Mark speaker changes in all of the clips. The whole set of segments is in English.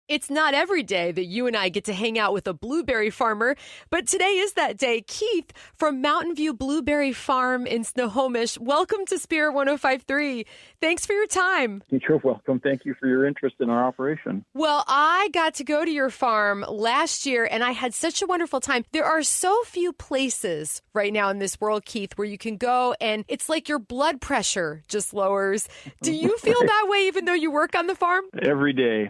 Speaker 1: It's not every day that you and I get to hang out with a blueberry farmer, but today is that day. Keith from Mountainview Blueberry Farm in Snohomish, welcome to Spirit 105.3. Thanks for your time.
Speaker 2: You're welcome. Thank you for your interest in our operation.
Speaker 1: Well, I got to go to your farm last year, and I had such a wonderful time. There are so few places right now in this world, Keith, where you can go, and it's like your blood pressure just lowers. Do you feel that way even though you work on the farm?
Speaker 2: Every day.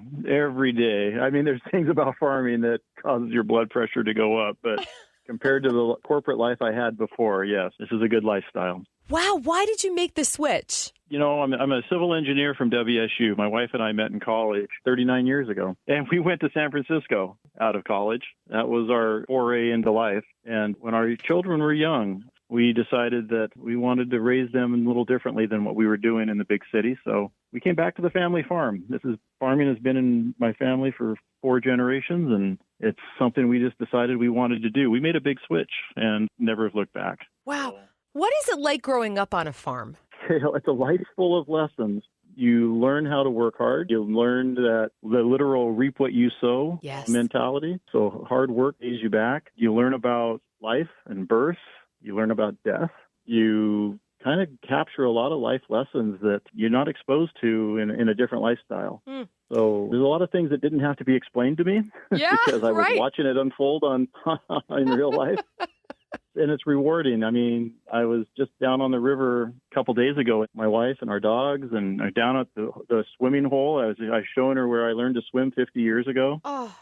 Speaker 2: I mean, there's things about farming that causes your blood pressure to go up, but compared to the corporate life I had before, yes, this is a good lifestyle.
Speaker 1: Wow, why did you make the switch?
Speaker 2: You know, I'm a civil engineer from WSU. My wife and I met in college 39 years ago, and we went to San Francisco out of college. That was our foray into life. And when our children were young, we decided that we wanted to raise them a little differently than what we were doing in the big city. So we came back to the family farm. Farming has been in my family for 4 generations, and it's something we just decided we wanted to do. We made a big switch and never have looked back.
Speaker 1: Wow. What is it like growing up on a farm?
Speaker 2: It's a life full of lessons. You learn how to work hard. You learn that the literal reap what you sow mentality. So hard work pays you back. You learn about life and birth. You learn about death. You kind of capture a lot of life lessons that you're not exposed to in a different lifestyle. So there's a lot of things that didn't have to be explained to me because I was watching it unfold in real life. And it's rewarding. I mean, I was just down on the river a couple days ago with my wife and our dogs, and down at the swimming hole. I was showing her where I learned to swim 50 years ago.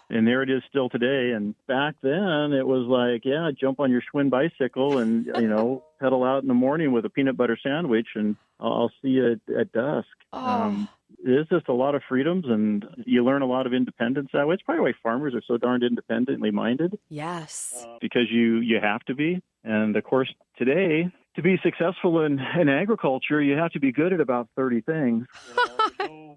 Speaker 2: And there it is still today. And back then, it was like, jump on your Schwinn bicycle and, pedal out in the morning with a peanut butter sandwich, and I'll see you at dusk. It's just a lot of freedoms, and you learn a lot of independence that way. It's probably why farmers are so darned independently minded.
Speaker 1: Yes.
Speaker 2: Because you have to be. And, of course, today, to be successful in agriculture, you have to be good at about 30 things.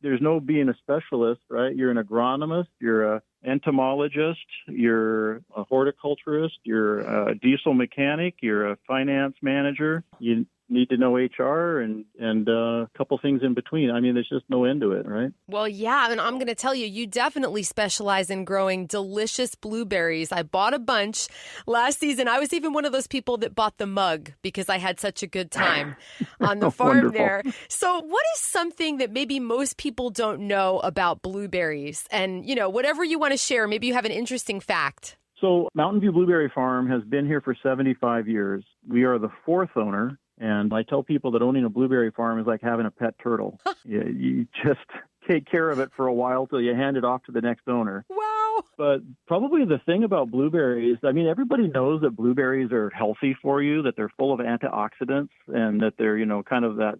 Speaker 2: There's no being a specialist, right? You're an agronomist, you're an entomologist, you're a horticulturist, you're a diesel mechanic, you're a finance manager. You need to know HR and a couple things in between. I mean, there's just no end to it, right?
Speaker 1: Well, yeah, and I'm going to tell you, you definitely specialize in growing delicious blueberries. I bought a bunch last season. I was even one of those people that bought the mug because I had such a good time on the farm there. So what is something that maybe most people don't know about blueberries? And, whatever you want to share, maybe you have an interesting fact.
Speaker 2: So Mountainview Blueberry Farm has been here for 75 years. We are the 4th owner. And I tell people that owning a blueberry farm is like having a pet turtle. You just take care of it for a while till you hand it off to the next owner.
Speaker 1: Wow.
Speaker 2: But probably the thing about blueberries, I mean, everybody knows that blueberries are healthy for you, that they're full of antioxidants, and that they're, kind of a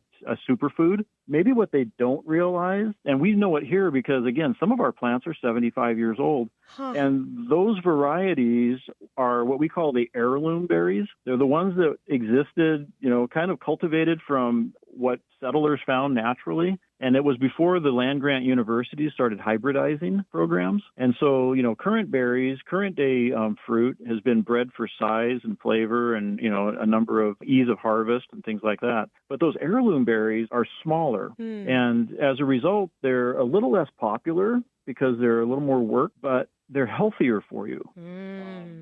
Speaker 2: superfood. Maybe what they don't realize, and we know it here because, again, some of our plants are 75 years old, and those varieties are what we call the heirloom berries. They're the ones that existed, kind of cultivated from what settlers found naturally. And it was before the land-grant universities started hybridizing programs. And so, current berries, current-day fruit has been bred for size and flavor and, a number of ease of harvest and things like that. But those heirloom berries are smaller. And as a result, they're a little less popular because they're a little more work, but they're healthier for you.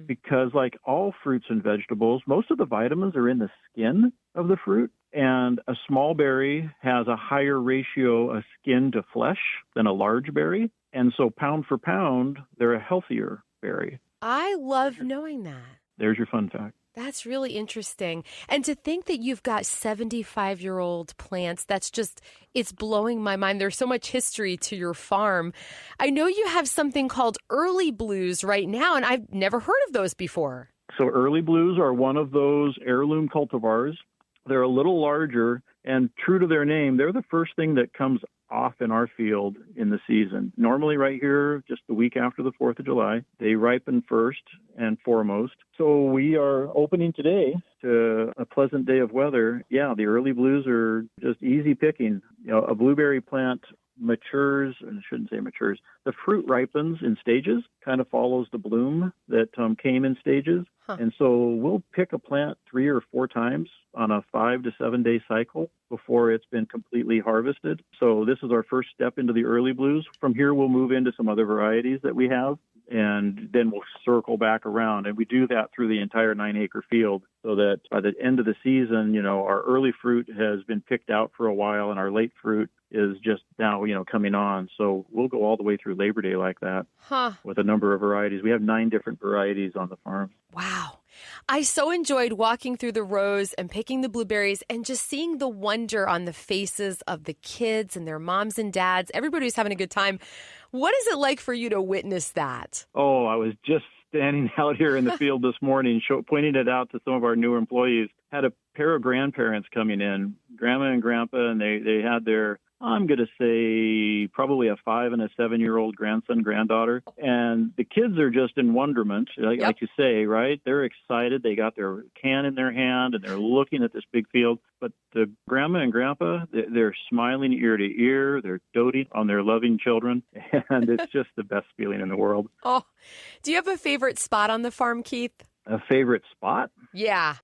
Speaker 2: Because like all fruits and vegetables, most of the vitamins are in the skin of the fruit. And a small berry has a higher ratio of skin to flesh than a large berry. And so pound for pound, they're a healthier berry.
Speaker 1: I love knowing that.
Speaker 2: There's your fun fact.
Speaker 1: That's really interesting. And to think that you've got 75-year-old plants, it's blowing my mind. There's so much history to your farm. I know you have something called early blues right now, and I've never heard of those before.
Speaker 2: So early blues are one of those heirloom cultivars. They're a little larger, and true to their name, they're the first thing that comes off in our field in the season. Normally right here, just the week after the 4th of July, they ripen first and foremost. So we are opening today to a pleasant day of weather. Yeah, the early blues are just easy picking. A blueberry plant matures, and I shouldn't say matures, the fruit ripens in stages, kind of follows the bloom that came in stages.
Speaker 1: Huh.
Speaker 2: And so we'll pick a plant 3 or 4 times on a 5 to 7 day cycle before it's been completely harvested. So this is our first step into the early blues. From here, we'll move into some other varieties that we have, and then we'll circle back around. And we do that through the entire 9-acre field so that by the end of the season, our early fruit has been picked out for a while and our late fruit is just now, coming on. So we'll go all the way through Labor Day like that with a number of varieties. We have 9 different varieties on the farm.
Speaker 1: Wow. I so enjoyed walking through the rows and picking the blueberries and just seeing the wonder on the faces of the kids and their moms and dads. Everybody was having a good time. What is it like for you to witness that?
Speaker 2: Oh, I was just standing out here in the field this morning, pointing it out to some of our newer employees. Had a pair of grandparents coming in, Grandma and Grandpa, and they had their, I'm going to say, probably a 5 and a 7-year-old grandson, granddaughter. And the kids are just in wonderment, like you say, right? They're excited. They got their can in their hand, and they're looking at this big field. But the Grandma and Grandpa, they're smiling ear to ear. They're doting on their loving children. And it's just the best feeling in the world.
Speaker 1: Oh, do you have a favorite spot on the farm, Keith?
Speaker 2: A favorite spot?
Speaker 1: Yeah.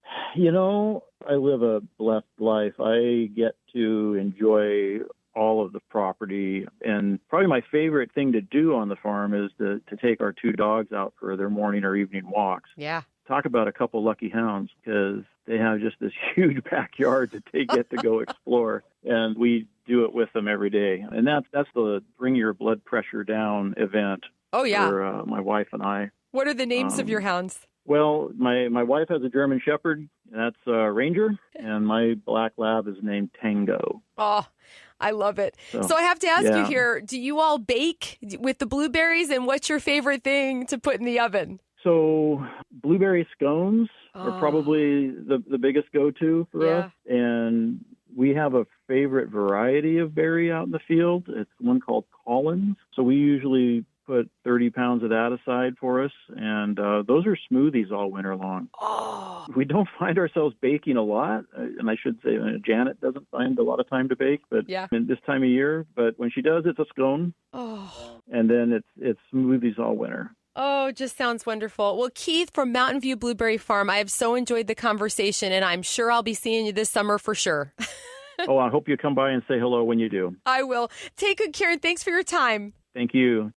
Speaker 2: I live a blessed life. I get to enjoy all of the property. And probably my favorite thing to do on the farm is to take our 2 dogs out for their morning or evening walks.
Speaker 1: Yeah.
Speaker 2: Talk about a couple lucky hounds, because they have just this huge backyard that they get to go explore. And we do it with them every day. And that's the bring your blood pressure down event.
Speaker 1: Oh, yeah.
Speaker 2: For my wife and I.
Speaker 1: What are the names of your hounds?
Speaker 2: Well, my wife has a German Shepherd. That's Ranger. And my black lab is named Tango.
Speaker 1: Oh, I love it. So I have to ask you here, do you all bake with the blueberries? And what's your favorite thing to put in the oven?
Speaker 2: So blueberry scones are probably the biggest go-to for us. And we have a favorite variety of berry out in the field. It's one called Collins. So we usually put 30 pounds of that aside for us. And those are smoothies all winter long.
Speaker 1: Oh.
Speaker 2: We don't find ourselves baking a lot. And I should say Janet doesn't find a lot of time to bake, but in this time of year. But when she does, it's a scone.
Speaker 1: Oh.
Speaker 2: And then it's smoothies all winter.
Speaker 1: Oh, just sounds wonderful. Well, Keith from Mountainview Blueberry Farm, I have so enjoyed the conversation, and I'm sure I'll be seeing you this summer for sure.
Speaker 2: I hope you come by and say hello when you do.
Speaker 1: I will. Take good care, and thanks for your time.
Speaker 2: Thank you.